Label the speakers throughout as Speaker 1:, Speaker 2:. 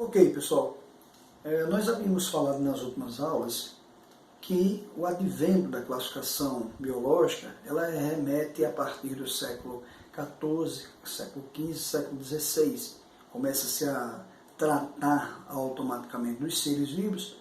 Speaker 1: Ok, pessoal, nós havíamos falado nas últimas aulas que o advento da classificação biológica, ela remete a partir do século XIV, século XV, século XVI. Começa-se a tratar automaticamente dos seres vivos,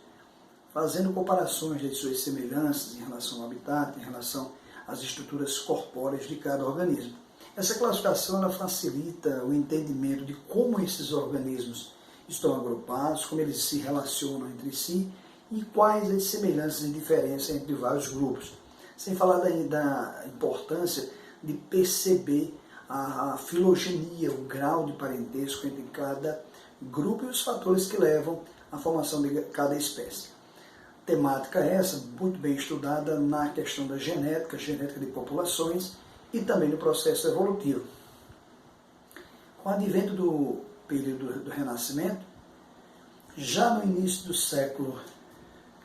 Speaker 1: fazendo comparações de suas semelhanças em relação ao habitat, em relação às estruturas corpóreas de cada organismo. Essa classificação ela facilita o entendimento de como esses organismos estão agrupados, como eles se relacionam entre si e quais as semelhanças e diferenças entre vários grupos. Sem falar da importância de perceber a filogenia, o grau de parentesco entre cada grupo e os fatores que levam à formação de cada espécie. Temática essa muito bem estudada na questão da genética de populações e também no processo evolutivo. Com o advento do período do Renascimento, já no início do século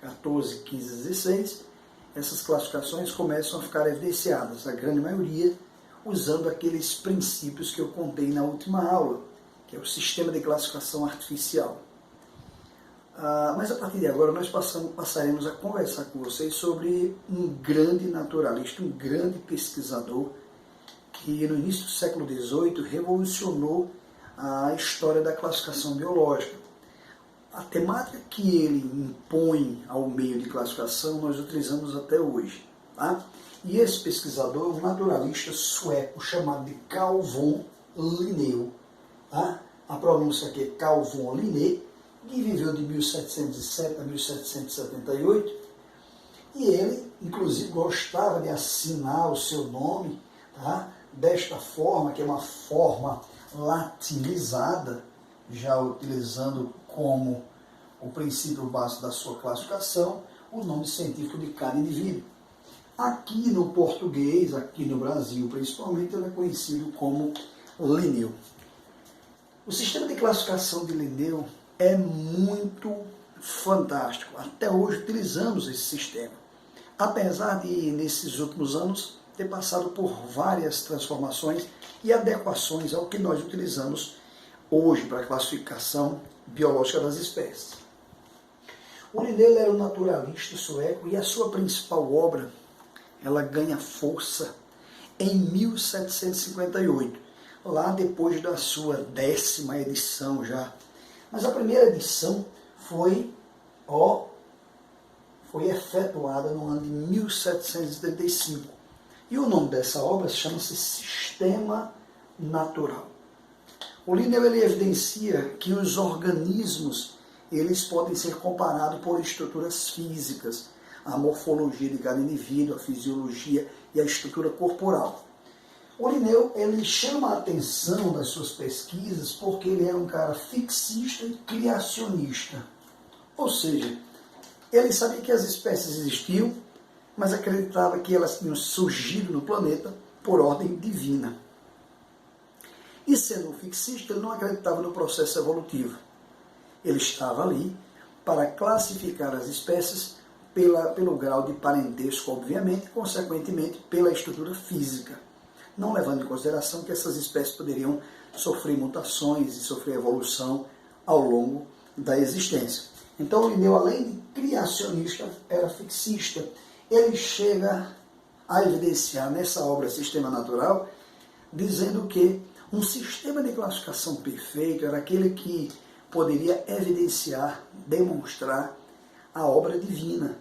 Speaker 1: XIV, XV, XVI, essas classificações começam a ficar evidenciadas, a grande maioria usando aqueles princípios que eu contei na última aula, que é o sistema de classificação artificial. Mas a partir de agora nós passaremos a conversar com vocês sobre um grande naturalista, um grande pesquisador que no início do século XVIII revolucionou a história da classificação biológica. A temática que ele impõe ao meio de classificação nós utilizamos até hoje. Tá? E esse pesquisador é um naturalista sueco chamado de Carl von Linné. Tá? A pronúncia aqui é Carl von Linné, que viveu de 1707 a 1778, e ele, inclusive, gostava de assinar o seu nome, tá? Desta forma, que é uma forma latinizada, já utilizando como o princípio básico da sua classificação, o nome científico de cada indivíduo. Aqui no português, aqui no Brasil principalmente, ele é conhecido como Linné. O sistema de classificação de Linné é muito fantástico. Até hoje utilizamos esse sistema. Apesar de, nesses últimos anos, ter passado por várias transformações e adequações ao que nós utilizamos hoje para a classificação biológica das espécies. O Linné era um naturalista sueco e a sua principal obra ela ganha força em 1758, lá depois da sua 10ª edição já. Mas a primeira edição foi efetuada no ano de 1775. E o nome dessa obra chama-se Sistema Natural. O Linné evidencia que os organismos eles podem ser comparados por estruturas físicas, a morfologia de cada indivíduo, a fisiologia e a estrutura corporal. O Linné ele chama a atenção das suas pesquisas porque ele era um cara fixista e criacionista. Ou seja, ele sabia que as espécies existiam, mas acreditava que elas tinham surgido no planeta por ordem divina. E sendo um fixista, ele não acreditava no processo evolutivo. Ele estava ali para classificar as espécies pelo grau de parentesco, obviamente, e, consequentemente, pela estrutura física, não levando em consideração que essas espécies poderiam sofrer mutações e sofrer evolução ao longo da existência. Então, o Linné, além de criacionista, era fixista. Ele chega a evidenciar nessa obra Sistema Natural, dizendo que um sistema de classificação perfeito era aquele que poderia evidenciar, demonstrar a obra divina,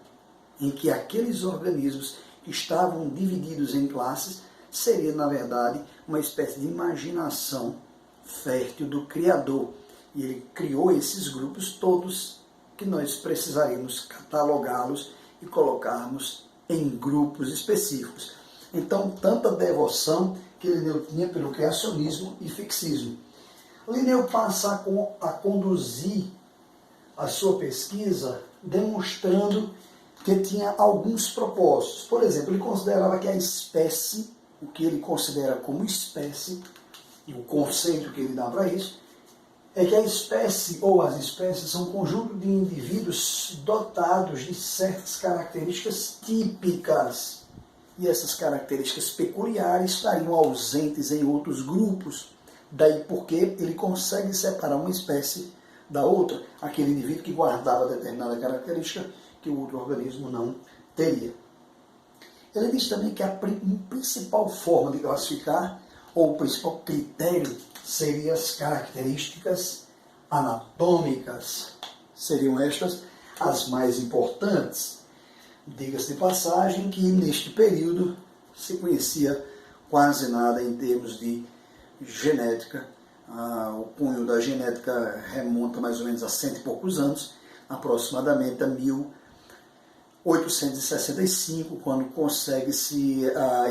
Speaker 1: em que aqueles organismos que estavam divididos em classes seria, na verdade, uma espécie de imaginação fértil do Criador. E ele criou esses grupos todos que nós precisaríamos catalogá-los e colocarmos em grupos específicos. Então, tanta devoção que Linné tinha pelo criacionismo e fixismo. Linné passa a conduzir a sua pesquisa demonstrando que tinha alguns propósitos. Por exemplo, ele considerava que a espécie, o que ele considera como espécie, e o conceito que ele dá para isso, é que a espécie ou as espécies são um conjunto de indivíduos dotados de certas características típicas. E essas características peculiares estariam ausentes em outros grupos. Daí porque ele consegue separar uma espécie da outra, aquele indivíduo que guardava determinada característica que o outro organismo não teria. Ele diz também que a principal forma de classificar, ou o principal critério, seria as características anatômicas. Seriam estas as mais importantes. Diga-se de passagem que neste período se conhecia quase nada em termos de genética. O cunho da genética remonta mais ou menos a 100 e poucos anos, aproximadamente a 1865, quando consegue-se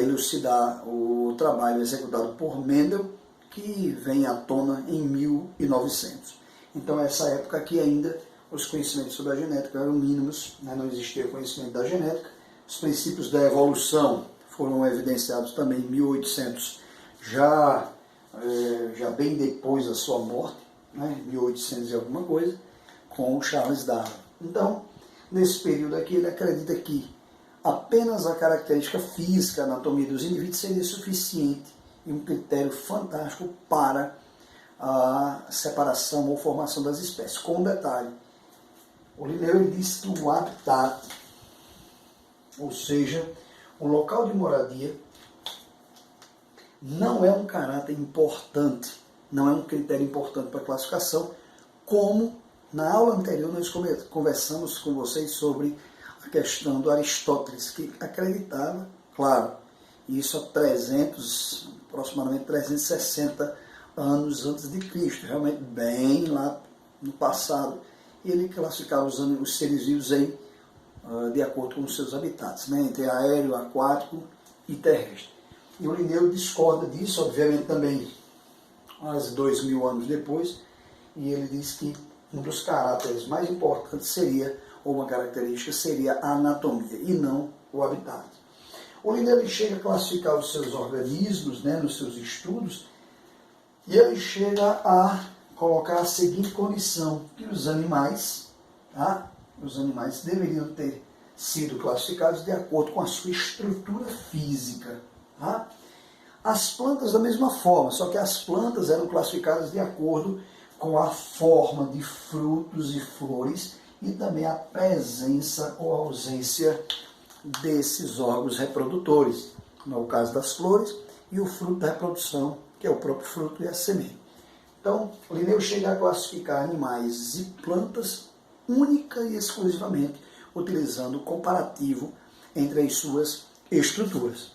Speaker 1: elucidar o trabalho executado por Mendel, que vem à tona em 1900. Então, essa época aqui ainda os conhecimentos sobre a genética eram mínimos, né? Não existia conhecimento da genética. Os princípios da evolução foram evidenciados também em 1800, já bem depois da sua morte, né? 1800 e alguma coisa, com o Charles Darwin. Então, nesse período aqui, ele acredita que apenas a característica física, a anatomia dos indivíduos seria suficiente e um critério fantástico para a separação ou formação das espécies. Com um detalhe, o Linneu disse que o habitat, ou seja, o local de moradia, não é um caráter importante, não é um critério importante para a classificação, como na aula anterior nós conversamos com vocês sobre a questão do Aristóteles, que acreditava, claro, isso há aproximadamente 360 anos antes de Cristo, realmente bem lá no passado, e ele classificava os seres vivos de acordo com os seus habitats, né, entre aéreo, aquático e terrestre. E o Linneu discorda disso, obviamente também, quase 2000 anos depois, e ele diz que um dos caráteres mais importantes seria, ou uma característica, seria a anatomia, e não o habitat. O Linneu chega a classificar os seus organismos, né, nos seus estudos, e ele chega a colocar a seguinte condição, que os animais deveriam ter sido classificados de acordo com a sua estrutura física. Tá? As plantas da mesma forma, só que as plantas eram classificadas de acordo com a forma de frutos e flores e também a presença ou ausência desses órgãos reprodutores, como é o caso das flores, e o fruto da reprodução, que é o próprio fruto e a semente. Então, o Linneu chega a classificar animais e plantas única e exclusivamente utilizando o comparativo entre as suas estruturas.